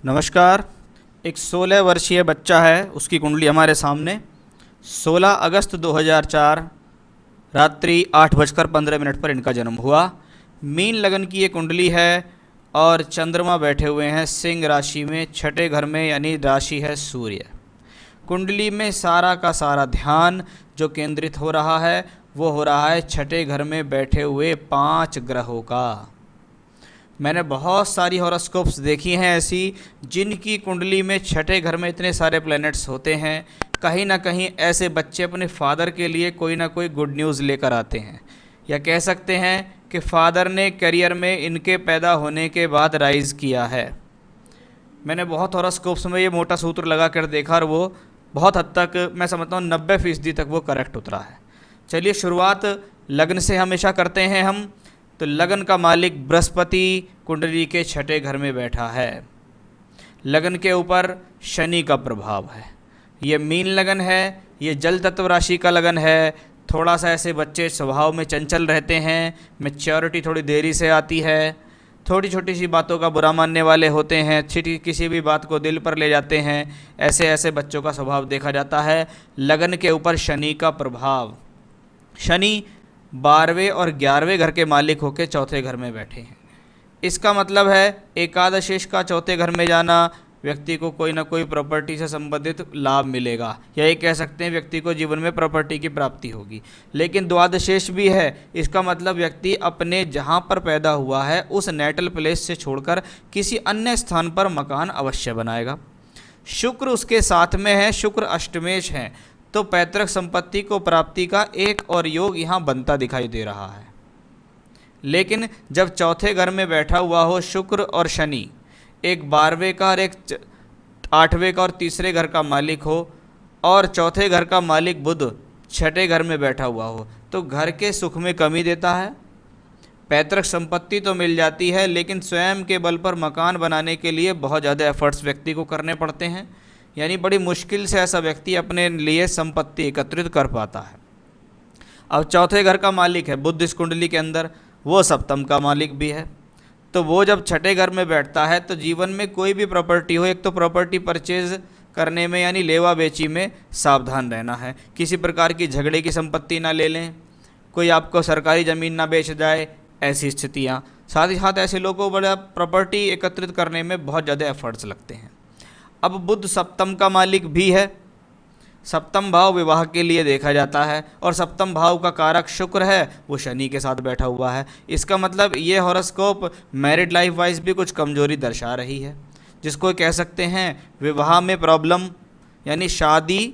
नमस्कार। एक 16 वर्षीय बच्चा है, उसकी कुंडली हमारे सामने। 16 अगस्त 2004 रात्रि 8:15 पर इनका जन्म हुआ। मीन लगन की ये कुंडली है और चंद्रमा बैठे हुए हैं सिंह राशि में, छठे घर में, यानी राशि है सूर्य। कुंडली में सारा का सारा ध्यान जो केंद्रित हो रहा है वो हो रहा है छठे घर में बैठे हुए 5 ग्रहों का। मैंने बहुत सारी हॉरोस्कोप्स देखी हैं ऐसी जिनकी कुंडली में छठे घर में इतने सारे प्लैनेट्स होते हैं। कहीं ना कहीं ऐसे बच्चे अपने फादर के लिए कोई ना कोई गुड न्यूज़ लेकर आते हैं, या कह सकते हैं कि फादर ने करियर में इनके पैदा होने के बाद राइज़ किया है। मैंने बहुत हॉरोस्कोप्स में ये मोटा सूत्र लगा कर देखा और वो बहुत हद तक मैं समझता हूँ 90% तक वो करेक्ट उतरा है। चलिए शुरुआत लग्न से हमेशा करते हैं हम। तो लगन का मालिक बृहस्पति कुंडली के छठे घर में बैठा है। लगन के ऊपर शनि का प्रभाव है। ये मीन लगन है, ये जल तत्व राशि का लगन है। थोड़ा सा ऐसे बच्चे स्वभाव में चंचल रहते हैं, मैच्योरिटी थोड़ी देरी से आती है, थोड़ी छोटी सी बातों का बुरा मानने वाले होते हैं, छिटी किसी भी बात को दिल पर ले जाते हैं। ऐसे ऐसे बच्चों का स्वभाव देखा जाता है। लगन के ऊपर शनि का प्रभाव। शनि 12वें और 11वें घर के मालिक होकर चौथे घर में बैठे हैं। इसका मतलब है एकादशेष का चौथे घर में जाना, व्यक्ति को कोई ना कोई प्रॉपर्टी से संबंधित लाभ मिलेगा, या ये कह सकते हैं व्यक्ति को जीवन में प्रॉपर्टी की प्राप्ति होगी। लेकिन द्वादशेष भी है, इसका मतलब व्यक्ति अपने जहाँ पर पैदा हुआ है उस नेटल प्लेस से छोड़कर किसी अन्य स्थान पर मकान अवश्य बनाएगा। शुक्र उसके साथ में है, शुक्र अष्टमेश है, तो पैतृक संपत्ति को प्राप्ति का एक और योग यहाँ बनता दिखाई दे रहा है। लेकिन जब चौथे घर में बैठा हुआ हो शुक्र और शनि, एक 12वें का और एक 8वें का और तीसरे घर का मालिक हो, और चौथे घर का मालिक बुध छठे घर में बैठा हुआ हो, तो घर के सुख में कमी देता है। पैतृक संपत्ति तो मिल जाती है, लेकिन स्वयं के बल पर मकान बनाने के लिए बहुत ज़्यादा एफर्ट्स व्यक्ति को करने पड़ते हैं। यानी बड़ी मुश्किल से ऐसा व्यक्ति अपने लिए संपत्ति एकत्रित कर पाता है। अब चौथे घर का मालिक है बुध इस कुंडली के अंदर, वो सप्तम का मालिक भी है। तो वो जब छठे घर में बैठता है तो जीवन में कोई भी प्रॉपर्टी हो, एक तो प्रॉपर्टी परचेज करने में यानी लेवा बेची में सावधान रहना है। किसी प्रकार की झगड़े की संपत्ति ना ले लें, कोई आपको सरकारी ज़मीन ना बेच जाए, ऐसी स्थितियाँ। साथ ही साथ ऐसे लोगों को बड़ा प्रॉपर्टी एकत्रित करने में बहुत ज़्यादा एफर्ट्स लगते हैं। अब बुध सप्तम का मालिक भी है। सप्तम भाव विवाह के लिए देखा जाता है, और सप्तम भाव का कारक शुक्र है, वो शनि के साथ बैठा हुआ है। इसका मतलब ये हॉरोस्कोप मैरिड लाइफ वाइज भी कुछ कमजोरी दर्शा रही है, जिसको कह सकते हैं विवाह में प्रॉब्लम, यानी शादी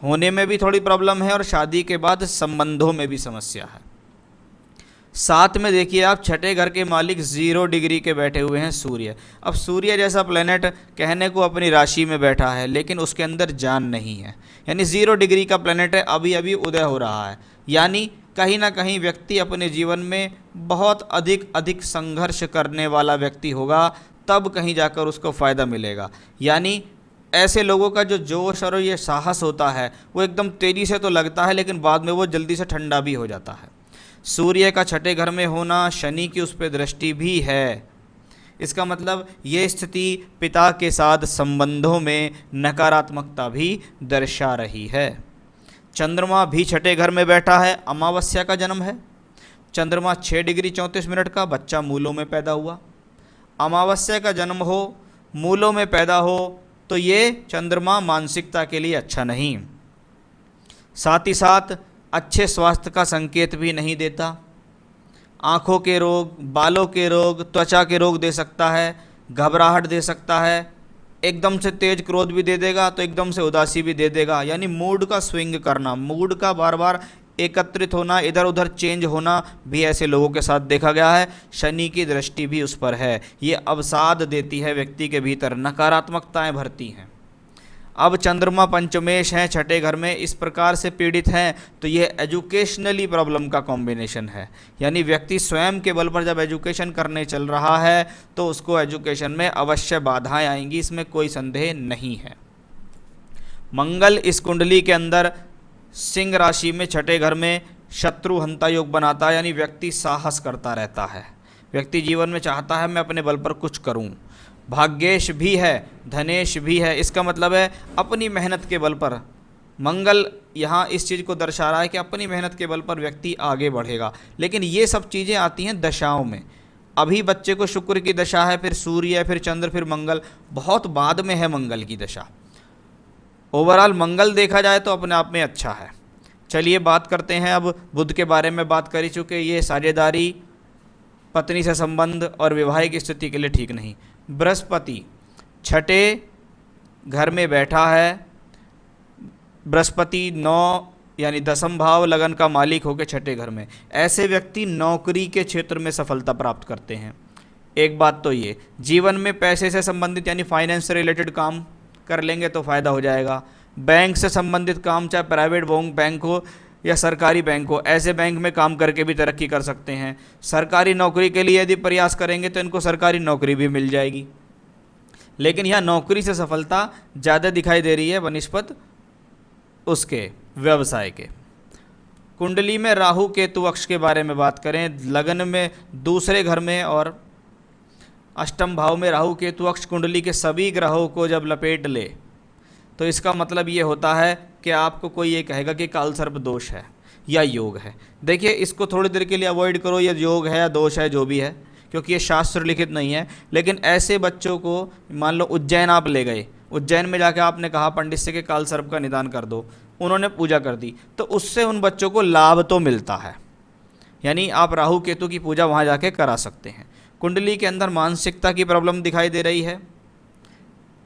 होने में भी थोड़ी प्रॉब्लम है और शादी के बाद संबंधों में भी समस्या है। साथ में देखिए आप छठे घर के मालिक 0 डिग्री के बैठे हुए हैं सूर्य। अब सूर्य जैसा प्लेनेट कहने को अपनी राशि में बैठा है, लेकिन उसके अंदर जान नहीं है, यानी 0 डिग्री का प्लेनेट है, अभी अभी उदय हो रहा है। यानी कहीं ना कहीं व्यक्ति अपने जीवन में बहुत अधिक संघर्ष करने वाला व्यक्ति होगा, तब कहीं जाकर उसको फ़ायदा मिलेगा। यानी ऐसे लोगों का जो जोश और ये साहस होता है वो एकदम तेज़ी से तो लगता है, लेकिन बाद में वो जल्दी से ठंडा भी हो जाता है। सूर्य का छठे घर में होना, शनि की उस पर दृष्टि भी है। इसका मतलब ये स्थिति पिता के साथ संबंधों में नकारात्मकता भी दर्शा रही है। चंद्रमा भी छठे घर में बैठा है, अमावस्या का जन्म है। चंद्रमा 6 डिग्री 34 मिनट का, बच्चा मूलों में पैदा हुआ। अमावस्या का जन्म हो, मूलों में पैदा हो, तो ये चंद्रमा मानसिकता के लिए अच्छा नहीं। साथ ही साथ अच्छे स्वास्थ्य का संकेत भी नहीं देता। आँखों के रोग, बालों के रोग, त्वचा के रोग दे सकता है, घबराहट दे सकता है, एकदम से तेज क्रोध भी दे देगा तो एकदम से उदासी भी दे देगा। यानी मूड का स्विंग करना, मूड का बार बार एकत्रित होना, इधर उधर चेंज होना भी ऐसे लोगों के साथ देखा गया है। शनि की दृष्टि भी उस पर है, ये अवसाद देती है, व्यक्ति के भीतर नकारात्मकताएं भरती हैं। अब चंद्रमा पंचमेश हैं छठे घर में, इस प्रकार से पीड़ित हैं तो ये एजुकेशनली प्रॉब्लम का कॉम्बिनेशन है। यानी व्यक्ति स्वयं के बल पर जब एजुकेशन करने चल रहा है तो उसको एजुकेशन में अवश्य बाधाएं आएंगी, इसमें कोई संदेह नहीं है। मंगल इस कुंडली के अंदर सिंह राशि में छठे घर में शत्रु हंता योग बनाता है, यानी व्यक्ति साहस करता रहता है। व्यक्ति जीवन में चाहता है मैं अपने बल पर कुछ करूं, भाग्येश भी है, धनेश भी है। इसका मतलब है अपनी मेहनत के बल पर मंगल यहाँ इस चीज़ को दर्शा रहा है कि अपनी मेहनत के बल पर व्यक्ति आगे बढ़ेगा। लेकिन ये सब चीज़ें आती हैं दशाओं में। अभी बच्चे को शुक्र की दशा है, फिर सूर्य, फिर चंद्र, फिर मंगल, बहुत बाद में है मंगल की दशा। ओवरऑल मंगल देखा जाए तो अपने आप में अच्छा है। चलिए बात करते हैं अब बुध के बारे में। बात कर ही चुके, ये साझेदारी, पत्नी से संबंध और विवाहिक स्थिति के लिए ठीक नहीं। बृहस्पति छठे घर में बैठा है। बृहस्पति 9 यानी 10th भाव लगन का मालिक होकर छठे घर में। ऐसे व्यक्ति नौकरी के क्षेत्र में सफलता प्राप्त करते हैं। एक बात तो ये, जीवन में पैसे से संबंधित यानी फाइनेंस से रिलेटेड काम कर लेंगे तो फ़ायदा हो जाएगा। बैंक से संबंधित काम, चाहे प्राइवेट बैंक हो या सरकारी बैंक हो, ऐसे बैंक में काम करके भी तरक्की कर सकते हैं। सरकारी नौकरी के लिए यदि प्रयास करेंगे तो इनको सरकारी नौकरी भी मिल जाएगी। लेकिन यहाँ नौकरी से सफलता ज़्यादा दिखाई दे रही है बनिस्पत उसके व्यवसाय के। कुंडली में राहु केतु अक्ष के बारे में बात करें, लगन में दूसरे घर में और अष्टम भाव में राहु केतु अक्ष कुंडली के सभी ग्रहों को जब लपेट ले तो इसका मतलब ये होता है कि आपको कोई ये कहेगा कि कालसर्प दोष है या योग है। देखिए, इसको थोड़ी देर के लिए अवॉइड करो, ये योग है या दोष है जो भी है, क्योंकि ये शास्त्र लिखित नहीं है। लेकिन ऐसे बच्चों को मान लो उज्जैन आप ले गए, उज्जैन में जाके आपने कहा पंडित से कि कालसर्प का निदान कर दो, उन्होंने पूजा कर दी, तो उससे उन बच्चों को लाभ तो मिलता है। यानी आप राहु केतु की पूजा वहाँ जाके करा सकते हैं। कुंडली के अंदर मानसिकता की प्रॉब्लम दिखाई दे रही है,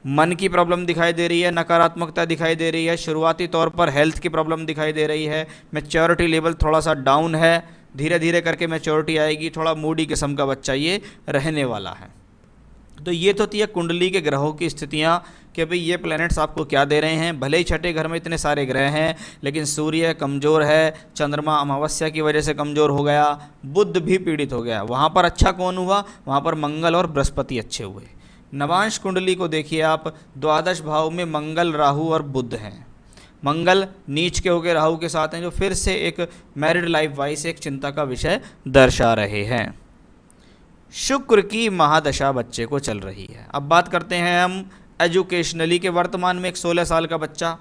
मन की प्रॉब्लम दिखाई दे रही है, नकारात्मकता दिखाई दे रही है, शुरुआती तौर पर हेल्थ की प्रॉब्लम दिखाई दे रही है, मैच्योरिटी लेवल थोड़ा सा डाउन है, धीरे धीरे करके मैच्योरिटी आएगी, थोड़ा मूडी किस्म का बच्चा ये रहने वाला है। तो ये तो थी कुंडली के ग्रहों की स्थितियाँ कि भाई ये प्लैनेट्स आपको क्या दे रहे हैं। भले ही छठे घर में इतने सारे ग्रह हैं, लेकिन सूर्य कमज़ोर है, चंद्रमा अमावस्या की वजह से कमज़ोर हो गया, बुध भी पीड़ित हो गया। वहाँ पर अच्छा कौन हुआ? वहाँ पर मंगल और बृहस्पति अच्छे हुए। नवांश कुंडली को देखिए आप, द्वादश भाव में मंगल, राहु और बुध हैं। मंगल नीच के होकर राहु के साथ हैं, जो फिर से एक मैरिड लाइफ वाइज एक चिंता का विषय दर्शा रहे हैं। शुक्र की महादशा बच्चे को चल रही है। अब बात करते हैं हम एजुकेशनली के वर्तमान में एक 16 साल का बच्चा,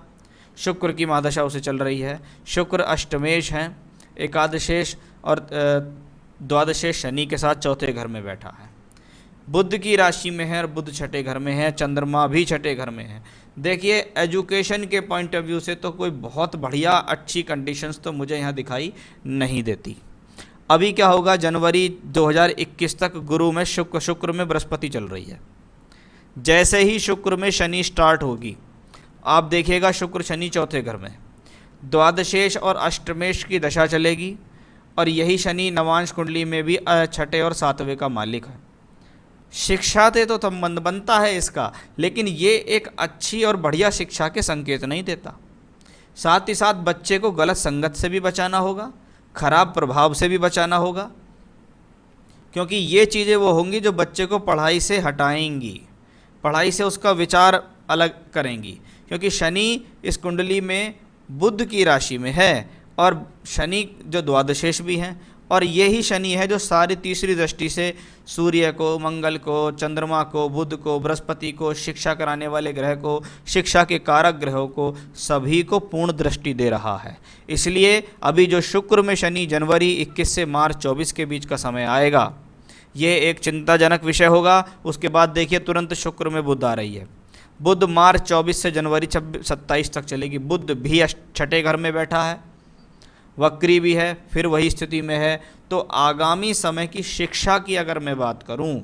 शुक्र की महादशा उसे चल रही है। शुक्र अष्टमेश हैं, एकादशेश और द्वादशेश शनि के साथ चौथे घर में बैठा है। बुध की राशि में है और बुध छठे घर में है, चंद्रमा भी छठे घर में है। देखिए, एजुकेशन के पॉइंट ऑफ व्यू से तो कोई बहुत बढ़िया अच्छी कंडीशंस तो मुझे यहाँ दिखाई नहीं देती। अभी क्या होगा, जनवरी 2021 तक गुरु में शुक्र में बृहस्पति चल रही है। जैसे ही शुक्र में शनि स्टार्ट होगी, आप देखिएगा शुक्र शनि चौथे घर में, द्वादशेश और अष्टमेश की दशा चलेगी, और यही शनि नवांश कुंडली में भी छठे और सातवें का मालिक है। शिक्षा से तो संबंध बनता है इसका, लेकिन ये एक अच्छी और बढ़िया शिक्षा के संकेत नहीं देता। साथ ही साथ बच्चे को गलत संगत से भी बचाना होगा, खराब प्रभाव से भी बचाना होगा, क्योंकि ये चीज़ें वो होंगी जो बच्चे को पढ़ाई से हटाएंगी, पढ़ाई से उसका विचार अलग करेंगी। क्योंकि शनि इस कुंडली में बुध की राशि में है, और शनि जो द्वादशेश भी हैं, और यही शनि है जो सारी तीसरी दृष्टि से सूर्य को, मंगल को, चंद्रमा को, बुध को, बृहस्पति को, शिक्षा कराने वाले ग्रह को, शिक्षा के कारक ग्रहों को, सभी को पूर्ण दृष्टि दे रहा है। इसलिए अभी जो शुक्र में शनि जनवरी 21 से मार्च 24 के बीच का समय आएगा, ये एक चिंताजनक विषय होगा। उसके बाद देखिए तुरंत शुक्र में बुध आ रही है। बुध मार्च 24 से जनवरी 27 तक चलेगी। बुध भी छठे घर में बैठा है, वक्री भी है, फिर वही स्थिति में है। तो आगामी समय की शिक्षा की अगर मैं बात करूं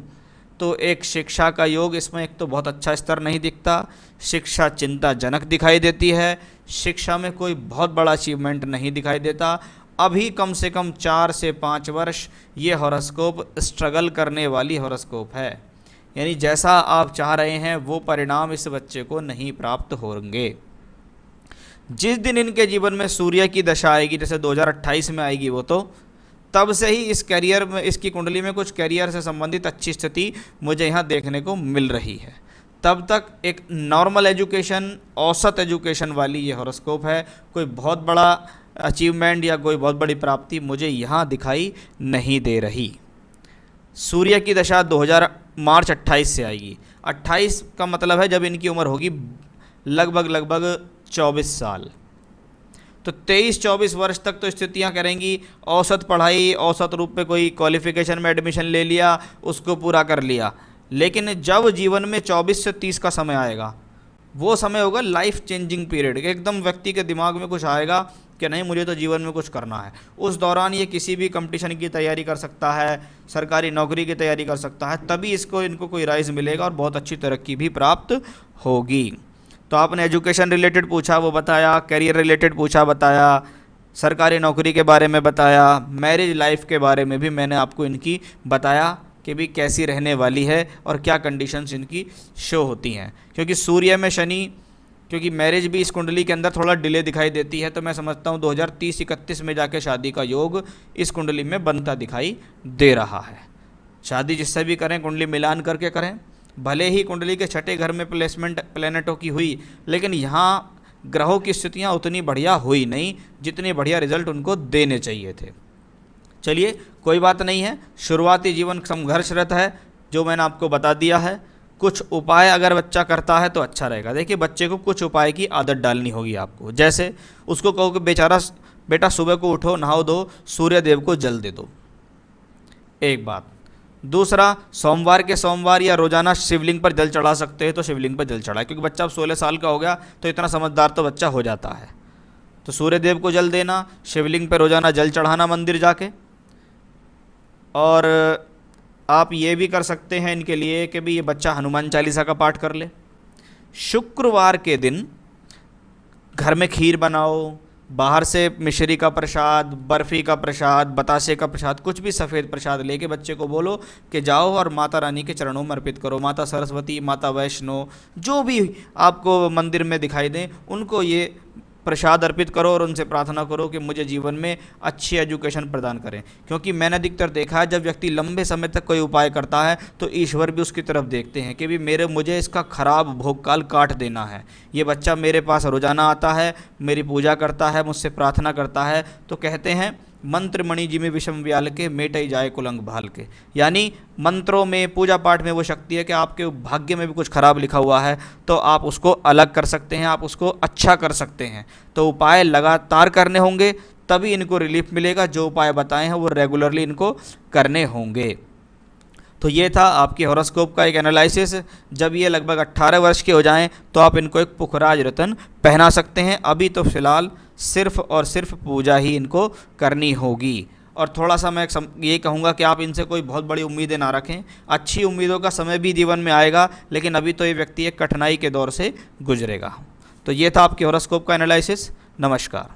तो एक शिक्षा का योग इसमें एक तो बहुत अच्छा स्तर नहीं दिखता, शिक्षा चिंताजनक दिखाई देती है, शिक्षा में कोई बहुत बड़ा अचीवमेंट नहीं दिखाई देता। अभी कम से कम 4 से 5 वर्ष ये हॉरोस्कोप स्ट्रगल करने वाली हॉरोस्कोप है। यानी जैसा आप चाह रहे हैं वो परिणाम इस बच्चे को नहीं प्राप्त होंगे। जिस दिन इनके जीवन में सूर्य की दशा आएगी, जैसे 2028 में आएगी वो, तो तब से ही इस करियर में, इसकी कुंडली में कुछ करियर से संबंधित अच्छी स्थिति मुझे यहाँ देखने को मिल रही है। तब तक एक नॉर्मल एजुकेशन, औसत एजुकेशन वाली ये हॉरोस्कोप है। कोई बहुत बड़ा अचीवमेंट या कोई बहुत बड़ी प्राप्ति मुझे यहाँ दिखाई नहीं दे रही। सूर्य की दशा मार्च 28 से आएगी। 28 का मतलब है जब इनकी उम्र होगी लगभग 24 साल। तो 23-24 वर्ष तक तो स्थितियां करेंगी, औसत पढ़ाई, औसत रूप पे कोई क्वालिफिकेशन में एडमिशन ले लिया, उसको पूरा कर लिया। लेकिन जब जीवन में 24 से 30 का समय आएगा, वो समय होगा लाइफ चेंजिंग पीरियड। एकदम व्यक्ति के दिमाग में कुछ आएगा कि नहीं मुझे तो जीवन में कुछ करना है। उस दौरान ये किसी भी कंपटीशन की तैयारी कर सकता है, सरकारी नौकरी की तैयारी कर सकता है, तभी इनको कोई राइज मिलेगा और बहुत अच्छी तरक्की भी प्राप्त होगी। तो आपने एजुकेशन रिलेटेड पूछा, वो बताया, करियर रिलेटेड पूछा, बताया, सरकारी नौकरी के बारे में बताया, मैरिज लाइफ के बारे में भी मैंने आपको इनकी बताया कि भी कैसी रहने वाली है और क्या कंडीशंस इनकी शो होती हैं। क्योंकि सूर्य में शनि, क्योंकि मैरिज भी इस कुंडली के अंदर थोड़ा डिले दिखाई देती है, तो मैं समझता हूँ 2030-31 में जाके शादी का योग इस कुंडली में बनता दिखाई दे रहा है। शादी जिससे भी करें कुंडली मिलान करके करें। भले ही कुंडली के छठे घर में प्लेसमेंट प्लैनेटों की हुई, लेकिन यहाँ ग्रहों की स्थितियाँ उतनी बढ़िया हुई नहीं जितनी बढ़िया रिजल्ट उनको देने चाहिए थे। चलिए कोई बात नहीं है, शुरुआती जीवन संघर्षरत है, जो मैंने आपको बता दिया है। कुछ उपाय अगर बच्चा करता है तो अच्छा रहेगा। देखिए बच्चे को कुछ उपाय की आदत डालनी होगी आपको। जैसे उसको कहो कि बेटा सुबह को उठो, नहाओ धो, सूर्य देव को जल दे दो, एक बात। दूसरा, सोमवार या रोजाना शिवलिंग पर जल चढ़ा सकते हैं तो शिवलिंग पर जल चढ़ाए, क्योंकि बच्चा अब 16 साल का हो गया तो इतना समझदार तो बच्चा हो जाता है। तो सूर्य देव को जल देना, शिवलिंग पर रोजाना जल चढ़ाना मंदिर जाके। और आप ये भी कर सकते हैं इनके लिए कि भी ये बच्चा हनुमान चालीसा का पाठ कर ले। शुक्रवार के दिन घर में खीर बनाओ, बाहर से मिश्री का प्रसाद, बर्फ़ी का प्रसाद, बतासे का प्रसाद, कुछ भी सफ़ेद प्रसाद लेके बच्चे को बोलो कि जाओ और माता रानी के चरणों में अर्पित करो। माता सरस्वती, माता वैष्णो, जो भी आपको मंदिर में दिखाई दें, उनको ये प्रसाद अर्पित करो और उनसे प्रार्थना करो कि मुझे जीवन में अच्छी एजुकेशन प्रदान करें। क्योंकि मैंने अधिकतर देखा है जब व्यक्ति लंबे समय तक कोई उपाय करता है तो ईश्वर भी उसकी तरफ देखते हैं कि भी मुझे इसका खराब भोगकाल काट देना है। ये बच्चा मेरे पास रोजाना आता है, मेरी पूजा करता है, मुझसे प्रार्थना करता है, तो कहते हैं मंत्र मणि जिमे विषम व्याल के मेटई जाए कुलंग भाल के। यानी मंत्रों में, पूजा पाठ में वो शक्ति है कि आपके भाग्य में भी कुछ खराब लिखा हुआ है तो आप उसको अलग कर सकते हैं, आप उसको अच्छा कर सकते हैं। तो उपाय लगातार करने होंगे तभी इनको रिलीफ मिलेगा। जो उपाय बताए हैं वो रेगुलरली इनको करने होंगे। तो ये था आपके हॉरोस्कोप का एक एनालिसिस। जब ये लगभग 18 वर्ष के हो जाएं तो आप इनको एक पुखराज रत्न पहना सकते हैं। अभी तो फ़िलहाल सिर्फ़ और सिर्फ पूजा ही इनको करनी होगी। और थोड़ा सा मैं ये कहूँगा कि आप इनसे कोई बहुत बड़ी उम्मीदें ना रखें। अच्छी उम्मीदों का समय भी जीवन में आएगा, लेकिन अभी तो ये व्यक्ति एक कठिनाई के दौर से गुजरेगा। तो ये था आपके हॉरोस्कोप का एनालिसिस। नमस्कार।